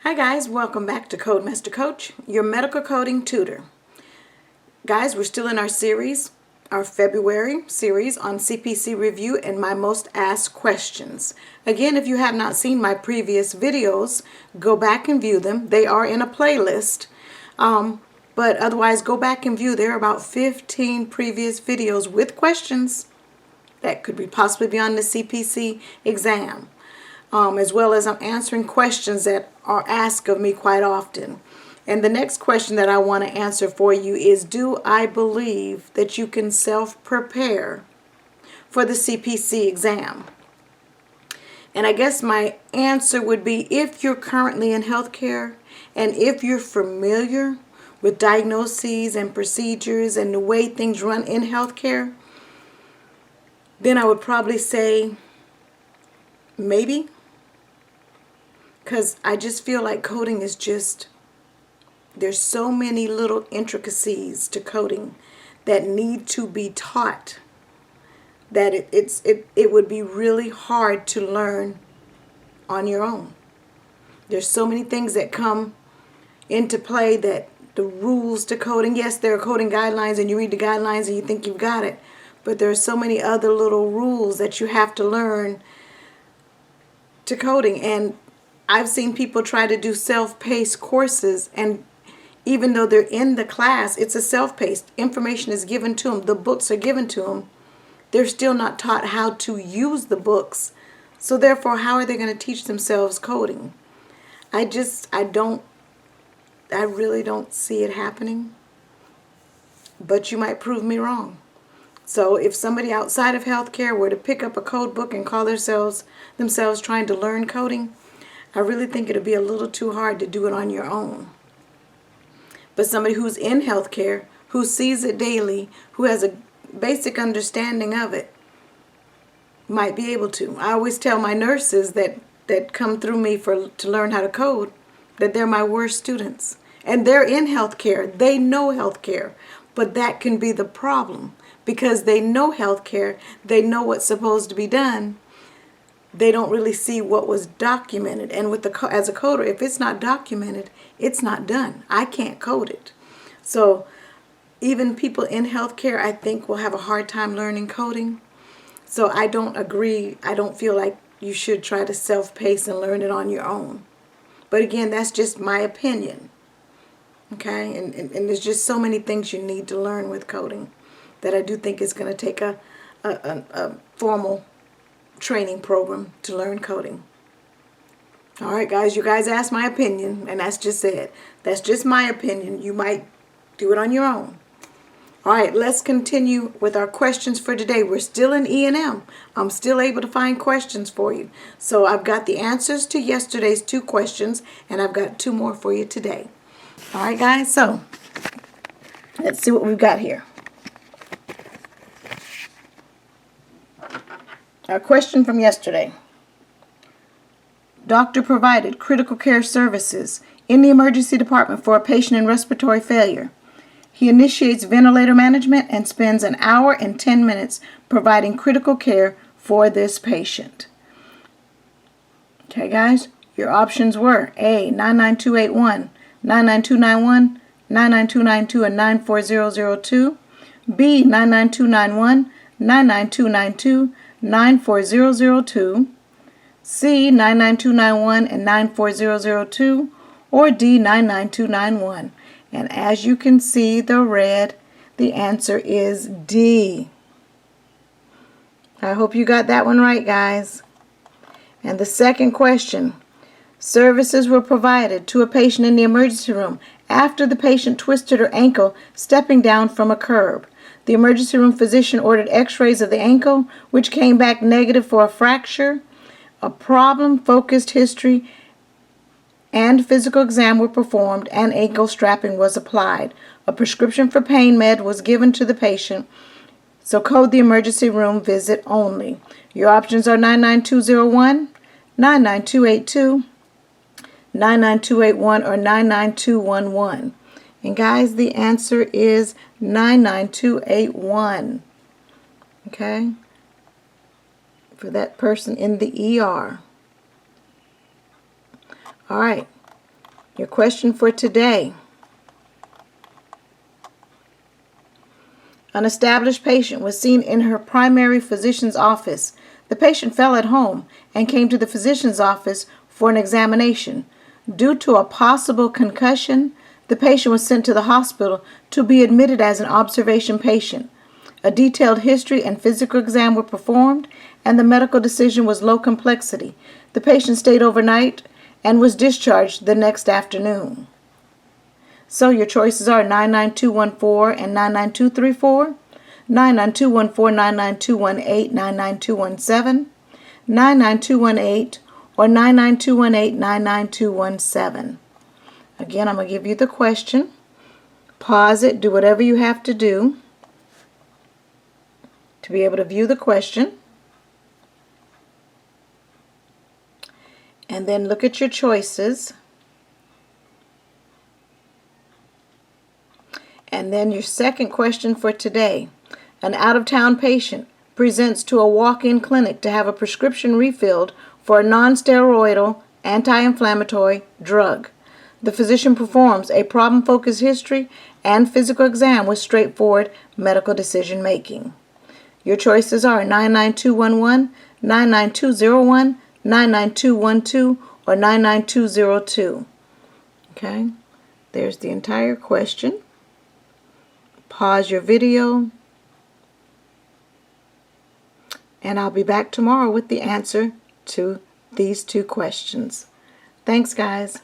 Hi guys, welcome back to Codemaster Coach, your medical coding tutor. Guys, we're still in our series, our February series on CPC review and my most asked questions. Again, if you have not seen my previous videos, go back and view them. They are in a playlist, but otherwise go back and view. There are about 15 previous videos with questions that could possibly be on the CPC exam. As well as I'm answering questions that are asked of me quite often. And the next question that I want to answer for you is, do I believe that you can self-prepare for the CPC exam? And I guess my answer would be, if you're currently in healthcare and if you're familiar with diagnoses and procedures and the way things run in healthcare, then I would probably say maybe. Because I just feel like coding is there's so many little intricacies to coding that need to be taught that it would be really hard to learn on your own. There's so many things that come into play, that the rules to coding, yes, there are coding guidelines and you read the guidelines and you think you've got it, but there are so many other little rules that you have to learn to coding. And I've seen people try to do self-paced courses, and even though they're in the class, it's a self-paced. Information is given to them. The books are given to them. They're still not taught how to use the books. So therefore, how are they going to teach themselves coding? I really don't see it happening. But you might prove me wrong. So if somebody outside of healthcare were to pick up a code book and call themselves trying to learn coding, I really think it'll be a little too hard to do it on your own. But somebody who's in healthcare, who sees it daily, who has a basic understanding of it, might be able to. I always tell my nurses that come through me to learn how to code that they're my worst students. And they're in healthcare. They know healthcare. But that can be the problem. Because they know healthcare, they know what's supposed to be done. They don't really see what was documented. And as a coder, if it's not documented, it's not done. I can't code it. So even people in healthcare, I think, will have a hard time learning coding. So I don't agree. I don't feel like you should try to self-pace and learn it on your own. But again, that's just my opinion. Okay? And there's just so many things you need to learn with coding that I do think it's going to take a formal training program to learn coding. All right, guys, you guys asked my opinion, and that's just it. That's just my opinion. You might do it on your own. All right, let's continue with our questions for today. We're still in E&M. I'm still able to find questions for you. So I've got the answers to yesterday's 2 questions, and I've got 2 more for you today. All right, guys, so let's see what we've got here. Our question from yesterday. Doctor provided critical care services in the emergency department for a patient in respiratory failure. He initiates ventilator management and spends an hour and 10 minutes providing critical care for this patient. Okay, guys, your options were A, 99281, 99291, 99292, and 94002. B, 99291, 99292, 94002, C, 99291 and 94002, or D, 99291. And as you can see, the red, the answer is D. I hope you got that one right, guys. And the second question. Services were provided to a patient in the emergency room after the patient twisted her ankle stepping down from a curb. The emergency room physician ordered x-rays of the ankle, which came back negative for a fracture. A problem-focused history and physical exam were performed, and ankle strapping was applied. A prescription for pain med was given to the patient, so code the emergency room visit only. Your options are 99201, 99282, 99281, or 99211. And guys, the answer is 99281. Okay? For that person in the ER. All right. Your question for today. An established patient was seen in her primary physician's office. The patient fell at home and came to the physician's office for an examination. Due to a possible concussion, the patient was sent to the hospital to be admitted as an observation patient. A detailed history and physical exam were performed, and the medical decision was low complexity. The patient stayed overnight and was discharged the next afternoon. So your choices are 99214 and 99234, 99214, 99218, 99217, 99218, or 99218, 99217. Again, I'm going to give you the question. Pause it, do whatever you have to do to be able to view the question. And then look at your choices. And then your second question for today. An out-of-town patient presents to a walk-in clinic to have a prescription refilled for a non-steroidal anti-inflammatory drug. The physician performs a problem-focused history and physical exam with straightforward medical decision-making. Your choices are 99211, 99201, 99212, or 99202. Okay, there's the entire question. Pause your video, and I'll be back tomorrow with the answer to these two questions. Thanks, guys.